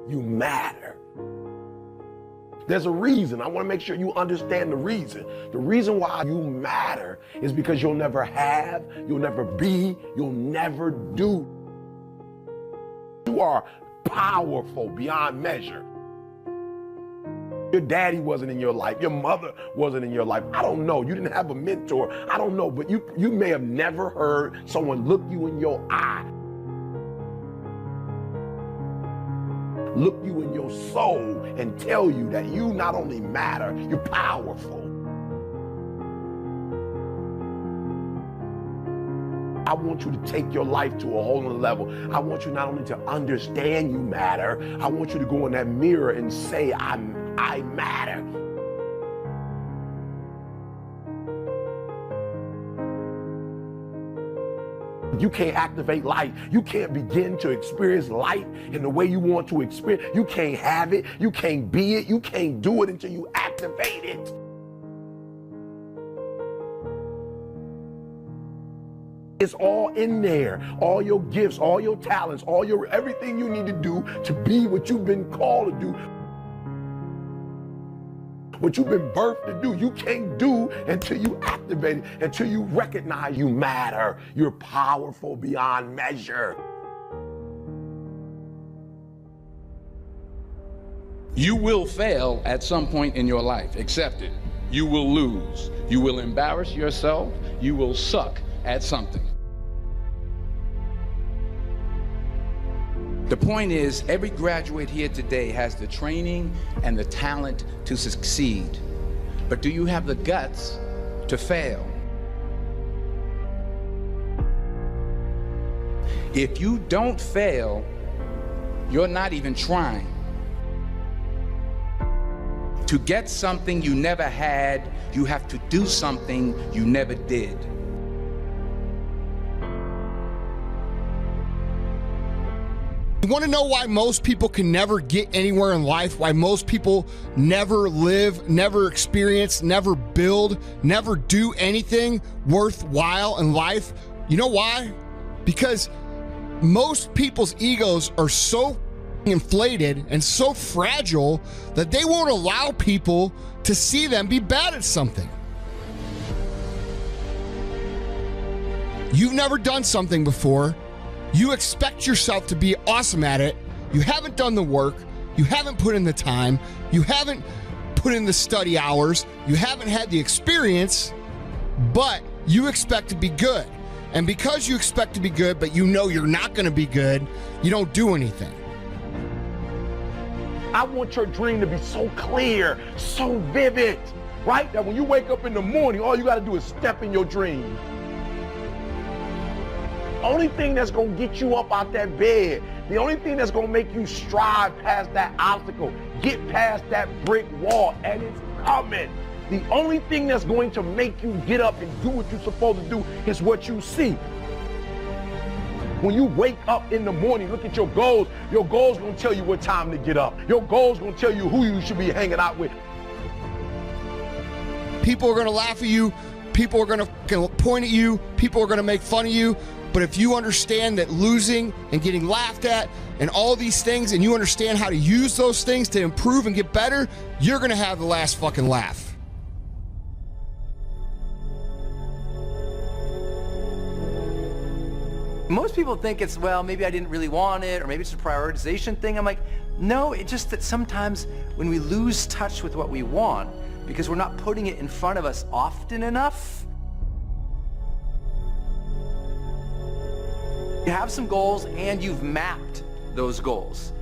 you matter. There's a reason. I want to make sure you understand the reason. The reason why you matter is because you'll never have, you'll never be, you'll never do. You are powerful beyond measure. Your daddy wasn't in your life. Your mother wasn't in your life. I don't know. You didn't have a mentor. I don't know. But you may have never heard someone look you in your eye, look you in your soul, and tell you that you not only matter, you're powerful. I want you to take your life to a whole nother level. I want you not only to understand you matter, I want you to go in that mirror and say, I matter. You can't activate life. You can't begin to experience life in the way you want to experience. You can't have it. You can't be it. You can't do it until you activate it. It's all in there. All your gifts, all your talents, everything you need to do to be what you've been called to do. What you've been birthed to do, you can't do until you activate it, until you recognize you matter. You're powerful beyond measure. You will fail at some point in your life. Accept it. You will lose. You will embarrass yourself. You will suck at something. The point is, every graduate here today has the training and the talent to succeed. But do you have the guts to fail? If you don't fail, you're not even trying. To get something you never had, you have to do something you never did. You want to know why most people can never get anywhere in life? Why most people never live, never experience, never build, never do anything worthwhile in life? You know why? Because most people's egos are so inflated and so fragile that they won't allow people to see them be bad at something. You've never done something before. You expect yourself to be awesome at it. You haven't done the work. You haven't put in the time. You haven't put in the study hours. You haven't had the experience, but you expect to be good. And because you expect to be good, but you know you're not going to be good, you don't do anything. I want your dream to be so clear, so vivid, right? That when you wake up in the morning, all you got to do is step in your dream. Only thing that's going to get you up out that bed, the only thing that's going to make you strive past that obstacle, get past that brick wall, and it's coming. The only thing that's going to make you get up and do what you're supposed to do is what you see. When you wake up in the morning, look at your goals going to tell you what time to get up. Your goals going to tell you who you should be hanging out with. People are going to laugh at you. People are going to point at you. People are going to make fun of you. But if you understand that losing and getting laughed at and all these things, and you understand how to use those things to improve and get better, you're going to have the last fucking laugh. Most people think it's, well, maybe I didn't really want it, or maybe it's a prioritization thing. I'm like, no, it's just that sometimes when we lose touch with what we want, because we're not putting it in front of us often enough, you have some goals and you've mapped those goals.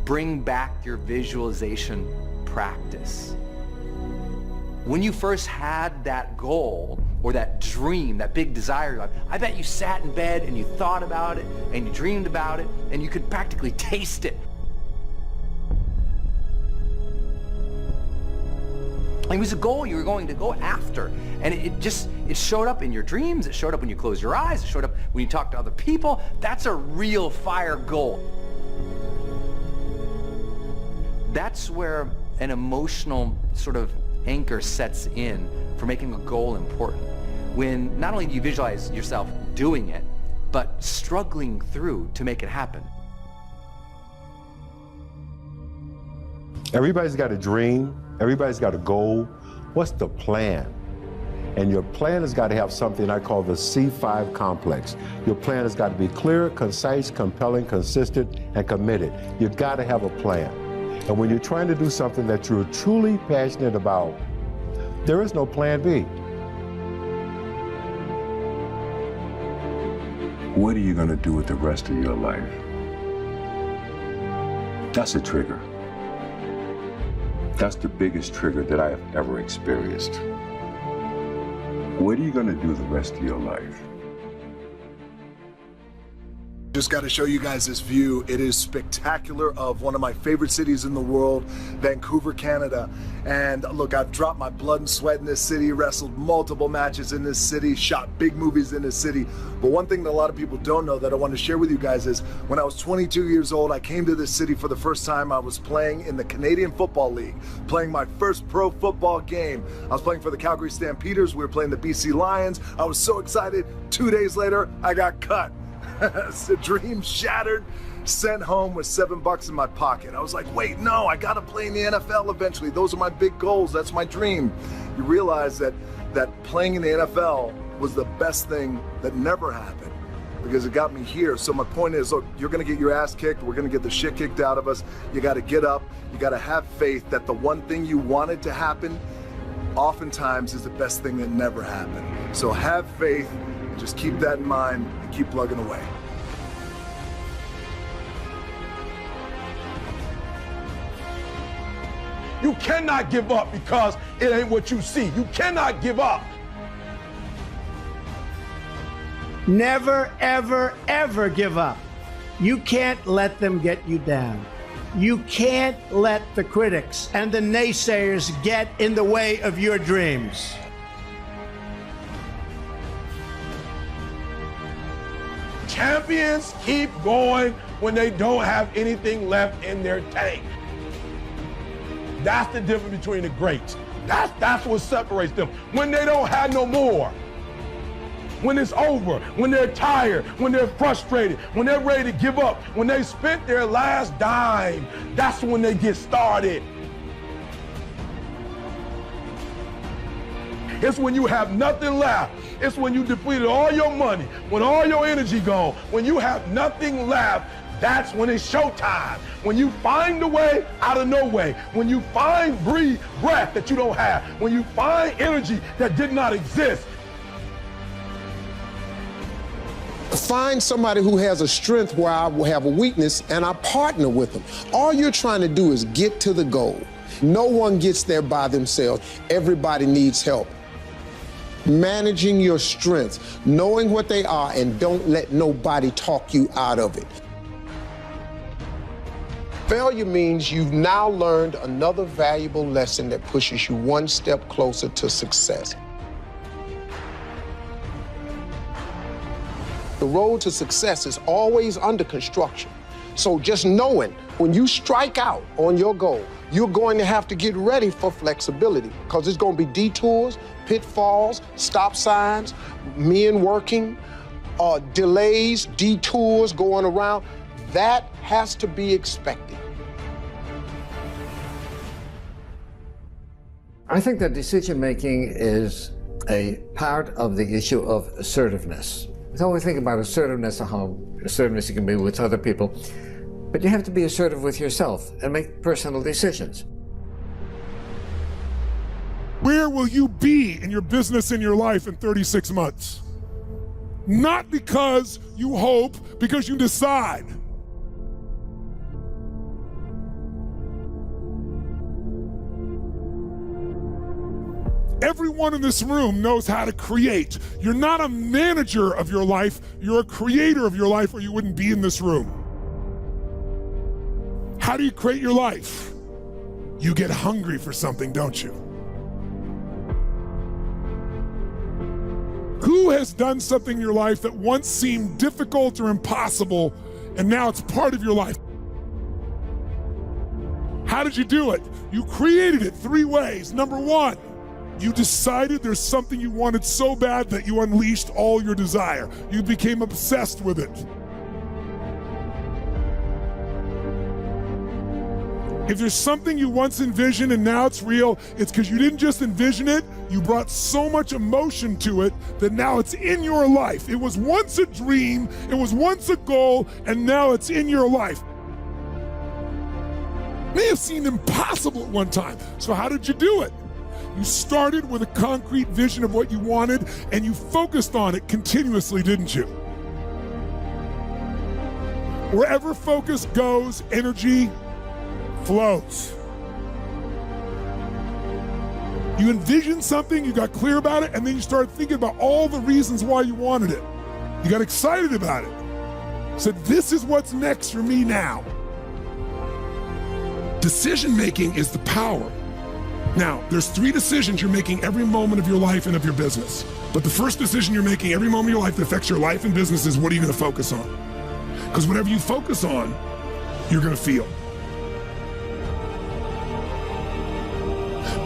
Bring back your visualization practice. When you first had that goal or that dream, that big desire, I bet you sat in bed and you thought about it and you dreamed about it and you could practically taste it. It was a goal you were going to go after, and it showed up in your dreams, it showed up when you closed your eyes, it showed up when you talked to other people. That's a real fire goal. That's where an emotional sort of anchor sets in for making a goal important. When not only do you visualize yourself doing it, but struggling through to make it happen. Everybody's got a dream. Everybody's got a goal. What's the plan? And your plan has got to have something I call the C5 complex. Your plan has got to be clear, concise, compelling, consistent, and committed. You've got to have a plan. And when you're trying to do something that you're truly passionate about, there is no plan B. What are you going to do with the rest of your life? That's a trigger. That's the biggest trigger that I have ever experienced. What are you going to do the rest of your life? Just got to show you guys this view. It is spectacular of one of my favorite cities in the world, Vancouver, Canada. And look, I've dropped my blood and sweat in this city, wrestled multiple matches in this city, shot big movies in this city. But one thing that a lot of people don't know that I want to share with you guys is when I was 22 years old, I came to this city for the first time. I was playing in the Canadian Football League, playing my first pro football game. I was playing for the Calgary Stampeders. We were playing the BC Lions. I was so excited. 2 days later, I got cut. The dream shattered, sent home with $7 in my pocket. I was like, wait, no, I gotta play in the NFL eventually. Those are my big goals, that's my dream. You realize that playing in the NFL was the best thing that never happened because it got me here. So my point is, look, you're gonna get your ass kicked, we're gonna get the shit kicked out of us. You gotta get up, you gotta have faith that the one thing you wanted to happen oftentimes is the best thing that never happened. So have faith, just keep that in mind and keep plugging away. You cannot give up because it ain't what you see. You cannot give up. Never, ever, ever give up. You can't let them get you down. You can't let the critics and the naysayers get in the way of your dreams. Champions keep going when they don't have anything left in their tank. That's the difference between the greats. That's what separates them. When they don't have no more. When it's over, when they're tired, when they're frustrated, when they're ready to give up, when they spent their last dime, that's when they get started. It's when you have nothing left. It's when you depleted all your money, when all your energy gone, when you have nothing left, that's when it's showtime. When you find a way out of no way, when you find breath that you don't have, when you find energy that did not exist. Find somebody who has a strength where I will have a weakness and I partner with them. All you're trying to do is get to the goal. No one gets there by themselves. Everybody needs help. Managing your strengths, knowing what they are, and don't let nobody talk you out of it. Failure means you've now learned another valuable lesson that pushes you one step closer to success. The road to success is always under construction. So just knowing when you strike out on your goal, you're going to have to get ready for flexibility because there's going to be detours, pitfalls, stop signs, men working, delays, detours going around. That has to be expected. I think that decision-making is a part of the issue of assertiveness. So we think about assertiveness and how assertiveness you can be with other people, but you have to be assertive with yourself and make personal decisions. Where will you be in your business, in your life in 36 months? Not because you hope, because you decide. Everyone in this room knows how to create. You're not a manager of your life, you're a creator of your life, or you wouldn't be in this room. How do you create your life? You get hungry for something, don't you? Who has done something in your life that once seemed difficult or impossible, and now it's part of your life? How did you do it? You created it 3 ways. Number 1, You decided there's something you wanted so bad that you unleashed all your desire. You became obsessed with it. If there's something you once envisioned and now it's real, it's because you didn't just envision it, you brought so much emotion to it that now it's in your life. It was once a dream, it was once a goal, and now it's in your life. May have seemed impossible at one time. So how did you do it? You started with a concrete vision of what you wanted and you focused on it continuously, didn't you? Wherever focus goes, energy flows. You envisioned something, you got clear about it, and then you started thinking about all the reasons why you wanted it. You got excited about it. Said, this is what's next for me now. Decision making is the power. Now, there's 3 decisions you're making every moment of your life and of your business. But the first decision you're making every moment of your life that affects your life and business is what are you going to focus on? Because whatever you focus on, you're going to feel.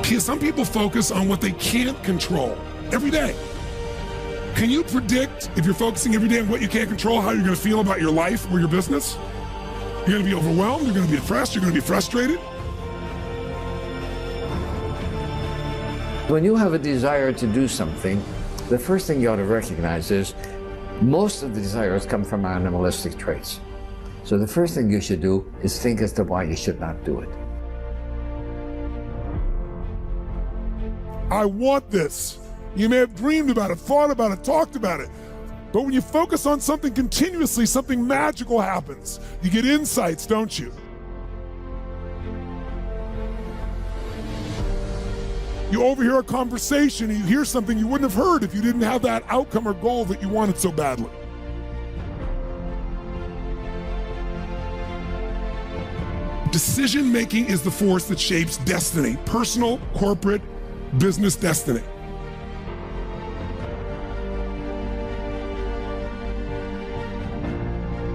Because some people focus on what they can't control every day. Can you predict, if you're focusing every day on what you can't control, how you're going to feel about your life or your business? You're going to be overwhelmed, you're going to be depressed, you're going to be frustrated. When you have a desire to do something, the first thing you ought to recognize is most of the desires come from animalistic traits. So the first thing you should do is think as to why you should not do it. I want this. You may have dreamed about it, thought about it, talked about it. But when you focus on something continuously, something magical happens. You get insights, don't you? You overhear a conversation and you hear something you wouldn't have heard if you didn't have that outcome or goal that you wanted so badly. Decision making is the force that shapes destiny, personal, corporate, business destiny.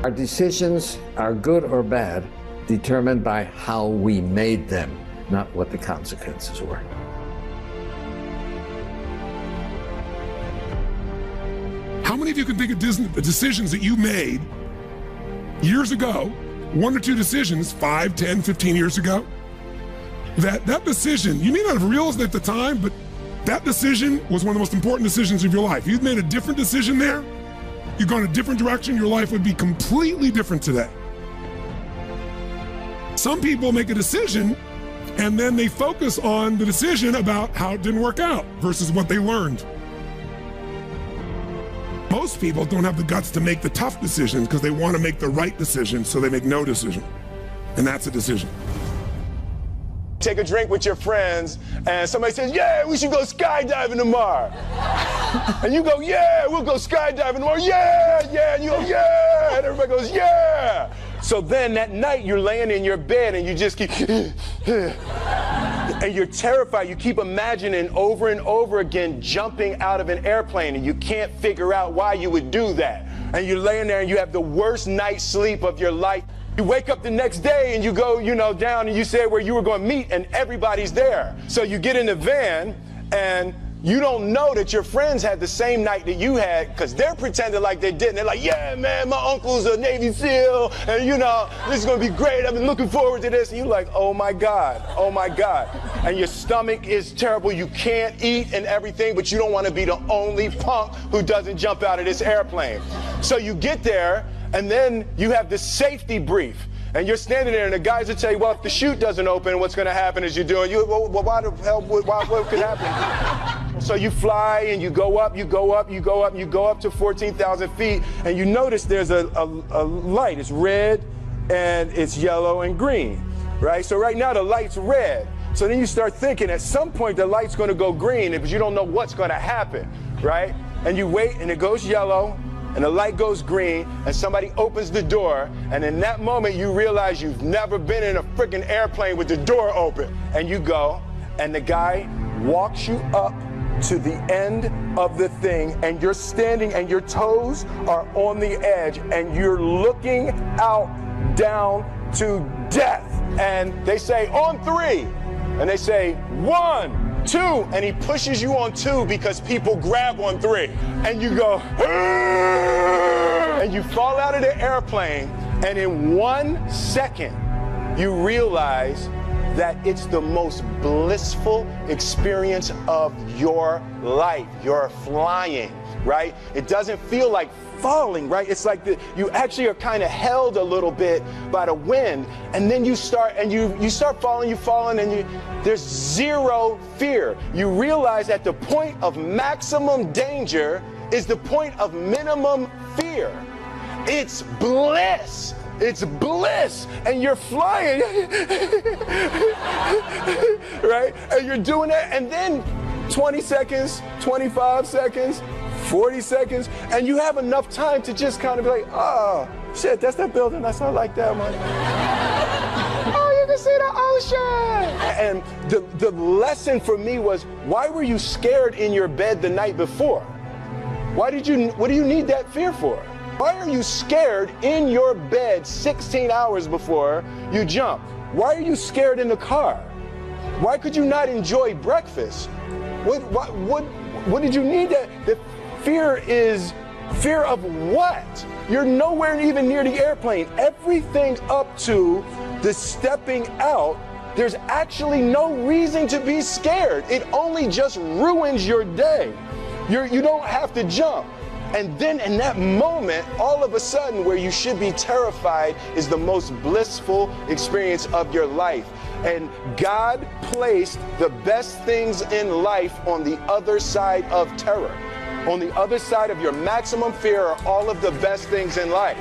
Our decisions are good or bad determined by how we made them, not what the consequences were. How many of you can think of decisions that you made years ago, 1 or 2 decisions, 5, 10, 15 years ago, that decision, you may not have realized it at the time, but that decision was one of the most important decisions of your life. You've made a different decision there, you've gone a different direction, your life would be completely different today. Some people make a decision and then they focus on the decision about how it didn't work out versus what they learned. Most people don't have the guts to make the tough decisions because they want to make the right decision, so they make no decision. And that's a decision. Take a drink with your friends and somebody says, yeah, we should go skydiving tomorrow. And you go, yeah, we'll go skydiving tomorrow. Yeah, yeah. And you go, yeah. And everybody goes, yeah. So then that night you're laying in your bed and you just keep, and you're terrified. You keep imagining over and over again jumping out of an airplane and you can't figure out why you would do that. And you're laying there and you have the worst night's sleep of your life. You wake up the next day and you go, down and you say where you were going to meet and everybody's there. So you get in the van and you don't know that your friends had the same night that you had because they're pretending like they didn't. They're like, yeah, man, my uncle's a Navy SEAL and this is going to be great. I've been looking forward to this. And you're like, oh my God. And your stomach is terrible. You can't eat and everything, but you don't want to be the only punk who doesn't jump out of this airplane. So you get there and then you have this safety brief. And you're standing there and the guys will tell you, well, if the chute doesn't open, what's going to happen is well, why the hell, what could happen? So you fly and you go up to 14,000 feet and you notice there's a light. It's red and it's yellow and green, right? So right now the light's red. So then you start thinking at some point the light's going to go green because you don't know what's going to happen, right? And you wait and it goes yellow. And the light goes green, and somebody opens the door, and in that moment you realize you've never been in a freaking airplane with the door open. And you go, and the guy walks you up to the end of the thing, and you're standing, and your toes are on the edge, and you're looking out down to death. And they say, on 3, and they say, 1, 2, and he pushes you on 2 because people grab on 3. And you go, and you fall out of the airplane, and in 1 second, you realize that it's the most blissful experience of your life. You're flying, right? It doesn't feel like falling, right? It's like you actually are kind of held a little bit by the wind, and then you start falling, and there's zero fear. You realize that the point of maximum danger is the point of minimum fear. It's bliss. It's bliss, and you're flying, right? And you're doing that, and then 20 seconds, 25 seconds, 40 seconds, and you have enough time to just kind of be like, oh, shit, that's that building. That's not like that one. Oh, you can see the ocean. And the lesson for me was, why were you scared in your bed the night before? What do you need that fear for? Why are you scared in your bed 16 hours before you jump? Why are you scared in the car? Why could you not enjoy breakfast? What did you need that? The fear is fear of what? You're nowhere even near the airplane. Everything up to the stepping out, there's actually no reason to be scared. It only just ruins your day. You don't have to jump. And then in that moment, all of a sudden, where you should be terrified is the most blissful experience of your life. And God placed the best things in life on the other side of terror. On the other side of your maximum fear are all of the best things in life.